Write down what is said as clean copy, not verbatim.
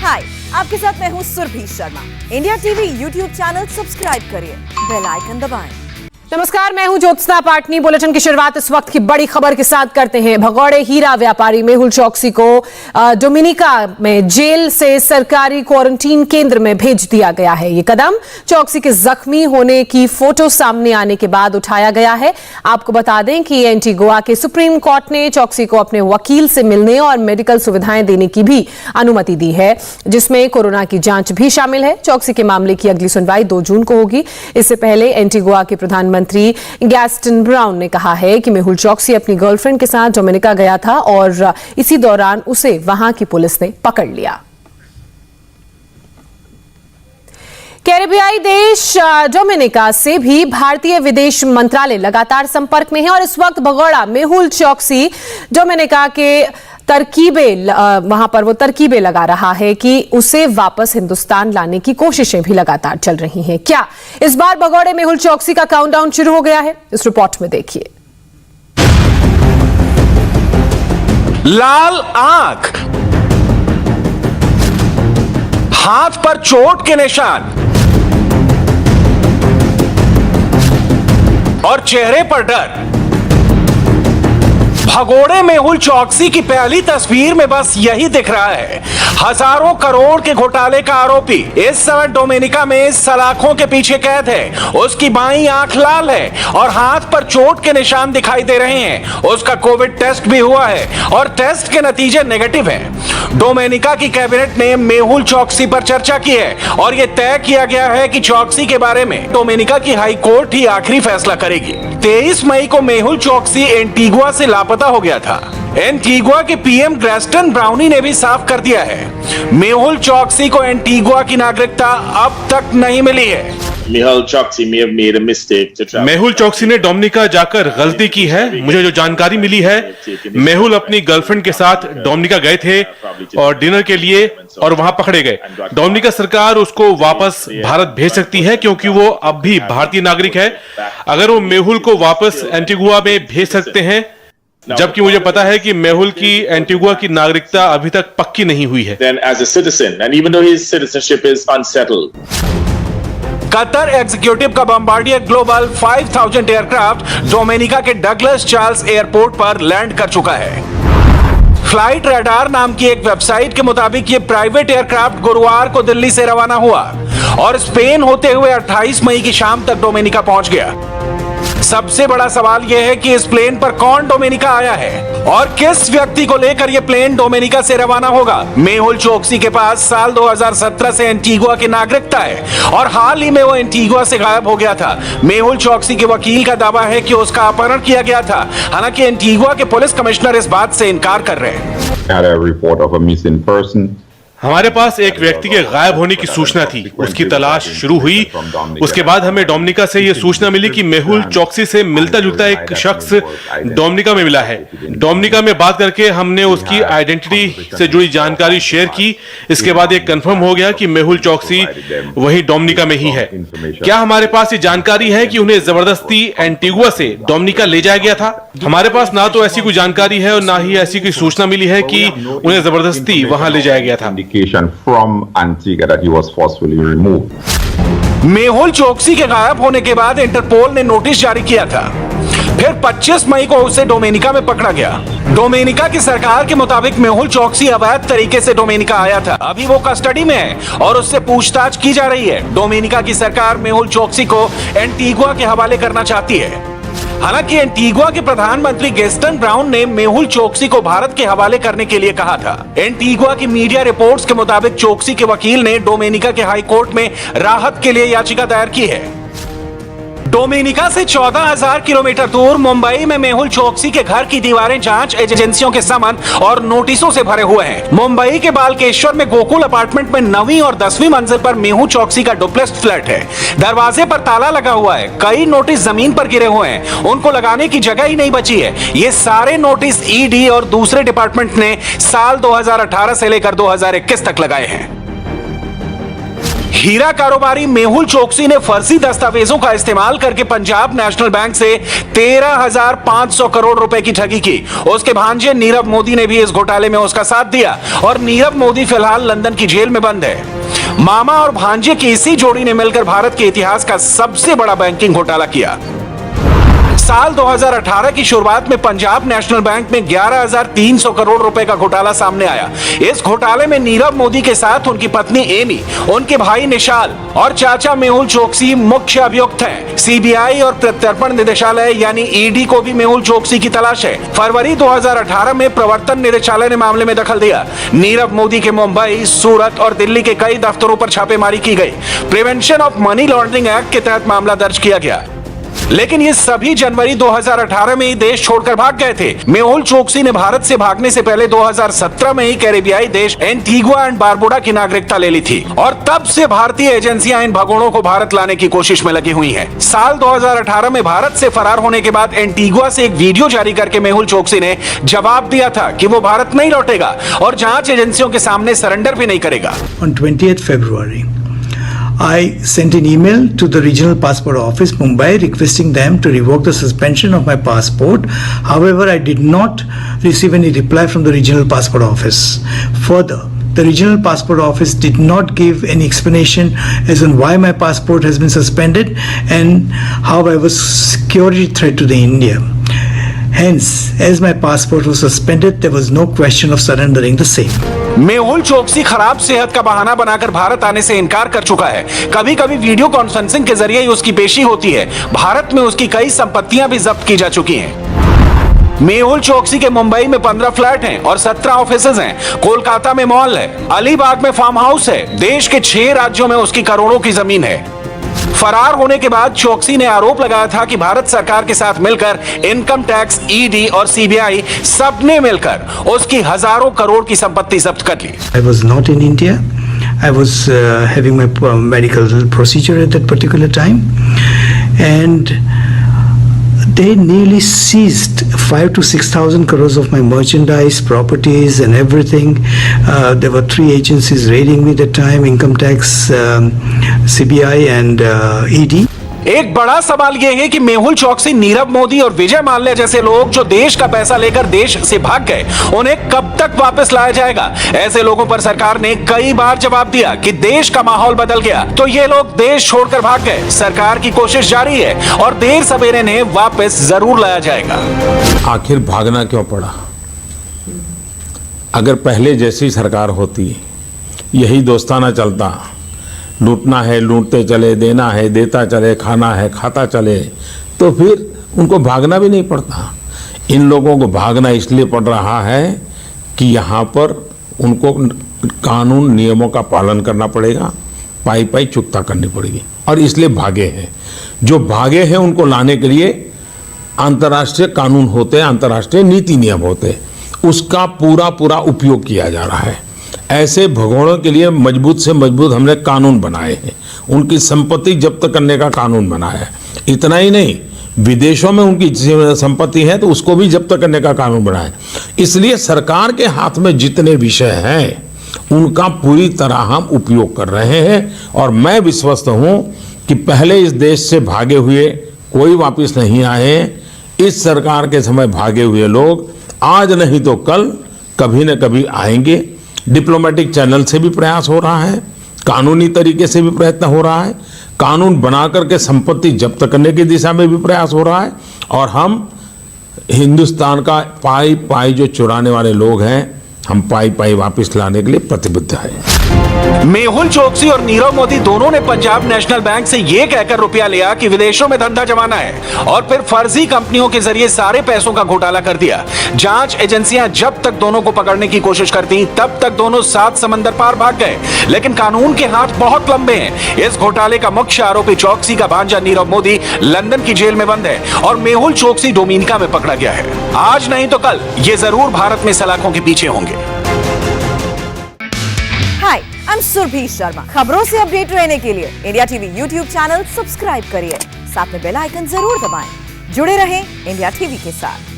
हाय, आपके साथ मैं हूँ Surabhi Sharma. India TV YouTube channel subscribe करिए, बेल आइकन दबाएं। नमस्कार, मैं हूं ज्योत्सना पाटनी। बुलेटिन की शुरुआत इस वक्त की बड़ी खबर के साथ करते हैं। भगौड़े हीरा व्यापारी मेहुल चौकसी को डोमिनिका में जेल से सरकारी क्वारंटीन केंद्र में भेज दिया गया है। ये कदम चौकसी के जख्मी होने की फोटो सामने आने के बाद उठाया गया है। आपको बता दें कि एंटीगुआ के सुप्रीम कोर्ट ने चौकसी को अपने वकील से मिलने और मेडिकल सुविधाएं देने की भी अनुमति दी है, जिसमें कोरोना की जांच भी शामिल है। चौकसी के मामले की अगली सुनवाई 2 जून को होगी। इससे पहले एंटीगुआ के प्रधानमंत्री गैस्टन ब्राउन ने कहा है कि मेहुल चौकसी अपनी गर्लफ्रेंड के साथ डोमिनिका गया था और इसी दौरान उसे वहां की पुलिस ने पकड़ लिया। कैरेबियाई देश डोमिनिका से भी भारतीय विदेश मंत्रालय लगातार संपर्क में है और इस वक्त भगौड़ा मेहुल चौकसी डोमिनिका के वहां पर वो तरकीबें लगा रहा है कि उसे वापस हिंदुस्तान लाने की कोशिशें भी लगातार चल रही हैं। क्या इस बार भगौड़े मेहुल चौकसी का काउंटडाउन शुरू हो गया है? इस रिपोर्ट में देखिए। लाल आंख, हाथ पर चोट के निशान और चेहरे पर डर। भगोड़े मेहुल चौकसी की पहली तस्वीर में बस यही दिख रहा है। हजारों करोड़ के घोटाले का आरोपी इस समय डोमिनिका में सलाखों के पीछे कैद है। उसकी बाईं आंख लाल है और हाथ पर चोट के निशान दिखाई दे रहे हैं। उसका कोविड टेस्ट भी हुआ है और टेस्ट के नतीजे नेगेटिव हैं। डोमिनिका की कैबिनेट ने मेहुल चौकसी पर चर्चा की है और यह तय किया गया है कि चौकसी के बारे में डोमिनिका की हाई कोर्ट ही आखिरी फैसला करेगी। 23 मई को मेहुल चौकसी एंटीगुआ से लापता हो गया था। एंटीगुआ के पीएम गैस्टन ब्राउन ने भी साफ कर दिया है, मेहुल चौकसी को एंटीगुआ की नागरिकता अब तक नहीं मिली है। मेहुल चौकसी ने डोमिनिका जाकर गलती की है। मुझे जो जानकारी मिली है, मेहुल अपनी गर्लफ्रेंड के साथ डोमिनिका गए थे और डिनर के लिए और वहां पकड़े गए। डोमिनिका सरकार उसको वापस भारत भेज सकती है क्योंकि वो अब भी भारतीय नागरिक है। अगर वो मेहुल को वापस एंटीगुआ में भेज सकते हैं, जबकि मुझे पता है कि मेहुल की एंटीगुआ की नागरिकता अभी तक पक्की नहीं हुई है। कतर एग्जीक्यूटिव का बम्बार्डियर ग्लोबल 5000 एयरक्राफ्ट डोमिनिका के डगलस चार्ल्स एयरपोर्ट पर लैंड कर चुका है। फ्लाइट रडार नाम की एक वेबसाइट के मुताबिक ये प्राइवेट एयरक्राफ्ट गुरुवार को दिल्ली से रवाना हुआ और स्पेन होते हुए 28 मई की शाम तक डोमिनिका पहुंच गया। सबसे बड़ा सवाल यह है कि इस प्लेन पर कौन डोमिनिका आया है और किस व्यक्ति को लेकर यह प्लेन डोमिनिका से रवाना होगा। मेहुल चौकसी के पास साल 2017 से एंटीगुआ की नागरिकता है और हाल ही में वो एंटीगुआ से गायब हो गया था। मेहुल चौकसी के वकील का दावा है कि उसका अपहरण किया गया था। हालांकि एंटीगुआ के पुलिस कमिश्नर इस बात से इनकार कर रहे हैं। हमारे पास एक व्यक्ति के गायब होने की सूचना थी। उसकी तलाश शुरू हुई। उसके बाद हमें डोमिनिका से यह सूचना मिली कि मेहुल चौकसी से मिलता जुलता एक शख्स डोमिनिका में मिला है। डोमिनिका में बात करके हमने उसकी आइडेंटिटी से जुड़ी जानकारी शेयर की। इसके बाद ये कंफर्म हो गया कि मेहुल चौकसी वही डोमिनिका में ही है। क्या हमारे पास ये जानकारी है कि उन्हें जबरदस्ती एंटीगुआ से डोमिनिका ले जाया गया था? हमारे पास ना तो ऐसी कोई जानकारी है और ना ही ऐसी कोई सूचना मिली है कि उन्हें जबरदस्ती वहां ले जाया गया था। From Antigua that he was forcefully removed. Mehul चौकसी के गायब होने के बाद इंटरपोल ने नोटिस जारी किया था। फिर 25 मई को उसे डोमिनिका में पकड़ा गया। डोमिनिका की सरकार के मुताबिक मेहुल चौकसी अवैध तरीके से डोमिनिका आया था। अभी वो कस्टडी में है और उससे पूछताछ की जा रही है। डोमिनिका की सरकार मेहुल चौकसी को एंटीगुआ के हवाले करना चाहती है। हालांकि एंटीगुआ के प्रधानमंत्री गैस्टन ब्राउन ने मेहुल चौकसी को भारत के हवाले करने के लिए कहा था। एंटीगुआ की मीडिया रिपोर्ट्स के मुताबिक चौकसी के वकील ने डोमिनिका के हाई कोर्ट में राहत के लिए याचिका दायर की है। डोमिनिका से 14,000 किलोमीटर दूर मुंबई में मेहुल चौकसी के घर की दीवारें जांच एजेंसियों के समन और नोटिसों से भरे हुए हैं। मुंबई के बालकेश्वर में गोकुल अपार्टमेंट में 9वीं और 10वीं मंजिल पर मेहुल चौकसी का डुप्लेक्स फ्लैट है। दरवाजे पर ताला लगा हुआ है। कई नोटिस जमीन पर गिरे हुए हैं। उनको लगाने की जगह ही नहीं बची है। ये सारे नोटिस ईडी और दूसरे डिपार्टमेंट ने साल 2018 से लेकर 2021 तक लगाए हैं। हीरा कारोबारी मेहुल चोकसी ने फर्जी दस्तावेजों का इस्तेमाल करके पंजाब नेशनल बैंक से 13,500 करोड़ रुपए की ठगी की। उसके भांजे नीरव मोदी ने भी इस घोटाले में उसका साथ दिया और नीरव मोदी फिलहाल लंदन की जेल में बंद है। मामा और भांजे की इसी जोड़ी ने मिलकर भारत के इतिहास का सबसे बड़ा बैंकिंग घोटाला किया। साल 2018 की शुरुआत में पंजाब नेशनल बैंक में 11,300 करोड़ रुपए का घोटाला सामने आया। इस घोटाले में नीरव मोदी के साथ उनकी पत्नी एमी, उनके भाई निशाल और चाचा मेहुल चोकसी मुख्य अभियुक्त हैं। सीबीआई और प्रत्यर्पण निदेशालय यानी ईडी को भी मेहुल चोकसी की तलाश है। फरवरी 2018 में प्रवर्तन निदेशालय ने मामले में दखल दिया। नीरव मोदी के मुंबई, सूरत और दिल्ली के कई दफ्तरों पर छापेमारी की गई। Prevention of money laundering act के तहत मामला दर्ज किया गया, लेकिन ये सभी जनवरी 2018 में ही देश छोड़कर भाग गए थे। मेहुल चोकसी ने भारत से भागने से पहले 2017 में ही कैरेबियाई देश एंटीगुआ एंड बारबुडा की नागरिकता ले ली थी और तब से भारतीय एजेंसियां इन भगोड़ों को भारत लाने की कोशिश में लगी हुई हैं। साल 2018 में भारत से फरार होने के बाद एंटीगुआ से एक वीडियो जारी करके मेहुल चोकसी ने जवाब दिया था कि वो भारत नहीं लौटेगा और जांच एजेंसियों के सामने सरेंडर भी नहीं करेगा। On 20th February, I sent an email to the Regional Passport Office, Mumbai, requesting them to revoke the suspension of my passport. However, I did not receive any reply from the Regional Passport Office. Further, the Regional Passport Office did not give any explanation as on why my passport has been suspended and how I was a security threat to the India. Hence, as my passport was suspended, there was no question of surrendering the same. Mehul Choksi खराब सेहत का बहाना बनाकर भारत आने से इनकार कर चुका है। कभी कभी वीडियो कॉन्फ्रेंसिंग के जरिए ही उसकी पेशी होती है। भारत में उसकी कई संपत्तियां भी जब्त की जा चुकी हैं। मेहुल चोकसी के मुंबई में 15 फ्लैट हैं और 17 ऑफिसेज हैं। कोलकाता में मॉल है, अलीबाग में फार्म हाउस है। देश के 6 राज्यों में उसकी करोड़ों की जमीन है। फरार होने के बाद चोकसी ने आरोप लगाया था कि भारत सरकार के साथ मिलकर इनकम टैक्स, ईडी और सीबीआई सबने मिलकर उसकी हजारों करोड़ की संपत्ति जब्त कर ली। I was not in India. I was having my medical procedure at that particular time, and they nearly seized 5,000 to 6,000 crores of my merchandise, properties, and everything. There were 3 agencies raiding me at the time: income tax, CBI, and ED. एक बड़ा सवाल यह है कि मेहुल चोकसी, नीरव मोदी और विजय माल्या जैसे लोग जो देश का पैसा लेकर देश से भाग गए, उन्हें कब तक वापस लाया जाएगा? ऐसे लोगों पर सरकार ने कई बार जवाब दिया कि देश का माहौल बदल गया, तो ये लोग देश छोड़कर भाग गए। सरकार की कोशिश जारी है और देर सवेरे इन्हें वापस जरूर लाया जाएगा। आखिर भागना क्यों पड़ा? अगर पहले जैसी सरकार होती, यही दोस्ताना चलता, लूटना है लूटते चले, देना है देता चले, खाना है खाता चले, तो फिर उनको भागना भी नहीं पड़ता। इन लोगों को भागना इसलिए पड़ रहा है कि यहाँ पर उनको कानून नियमों का पालन करना पड़ेगा, पाई पाई चुकता करनी पड़ेगी, और इसलिए भागे हैं। जो भागे हैं उनको लाने के लिए अंतर्राष्ट्रीय कानून होते हैं, अंतर्राष्ट्रीय नीति नियम होते हैं, उसका पूरा पूरा उपयोग किया जा रहा है। ऐसे भगोड़ों के लिए मजबूत से मजबूत हमने कानून बनाए हैं, उनकी संपत्ति जब्त करने का कानून बनाया है। इतना ही नहीं, विदेशों में उनकी संपत्ति है तो उसको भी जब्त करने का कानून बनाया है। इसलिए सरकार के हाथ में जितने विषय हैं उनका पूरी तरह हम उपयोग कर रहे हैं, और मैं विश्वस्त हूं कि पहले इस देश से भागे हुए कोई वापस नहीं आए। इस सरकार के समय भागे हुए लोग आज नहीं तो कल कभी न कभी आएंगे। डिप्लोमेटिक चैनल से भी प्रयास हो रहा है, कानूनी तरीके से भी प्रयत्न हो रहा है, कानून बना करके संपत्ति जब्त करने की दिशा में भी प्रयास हो रहा है, और हम हिंदुस्तान का पाई पाई जो चुराने वाले लोग हैं, हम पाई पाई वापस लाने के लिए प्रतिबद्ध है। मेहुल चोकसी और नीरव मोदी दोनों ने पंजाब नेशनल बैंक से यह कहकर रुपया लिया कि विदेशों में धंधा जमाना है, और फिर फर्जी कंपनियों के जरिए सारे पैसों का घोटाला कर दिया। जांच एजेंसियां जब तक दोनों को पकड़ने की कोशिश करती, तब तक दोनों 7 समंदर पार भाग गए। लेकिन कानून के हाथ बहुत लंबे हैं। इस घोटाले का मुख्य आरोपी चोकसी का भांजा नीरव मोदी लंदन की जेल में बंद है, और मेहुल चोकसी डोमिनिका में पकड़ा गया है। आज नहीं तो कल ये जरूर भारत में सलाखों के पीछे होंगे। हाय, आई एम सुरभि शर्मा। खबरों से अपडेट रहने के लिए India TV YouTube channel subscribe करिए, साथ में बेल आइकन जरूर दबाएं। जुड़े रहें इंडिया टीवी के साथ।